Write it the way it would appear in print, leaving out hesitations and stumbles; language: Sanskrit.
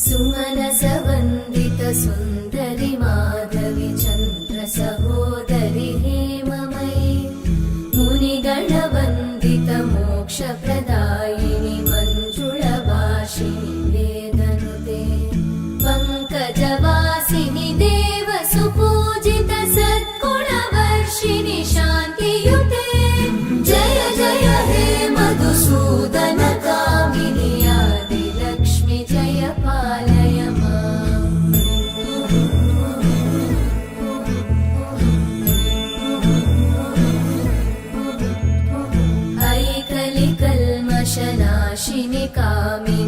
सुमनसवन्दित सुन्दरि माधवि चन्द्र सहोदरि हेममयि मुनिगणवन्दित मोक्षप्रदायिनि मञ्जुळभाषिणि वेदनुते पङ्कजवासिनि देवसुपूजित सद्गुणवर्षिणि शान्तियुते जय जय हे मधुसूदन कामिनि आदिलक्ष्मि जय पालय माम्। ऐकलिकल्मषनाशिनि कामिनि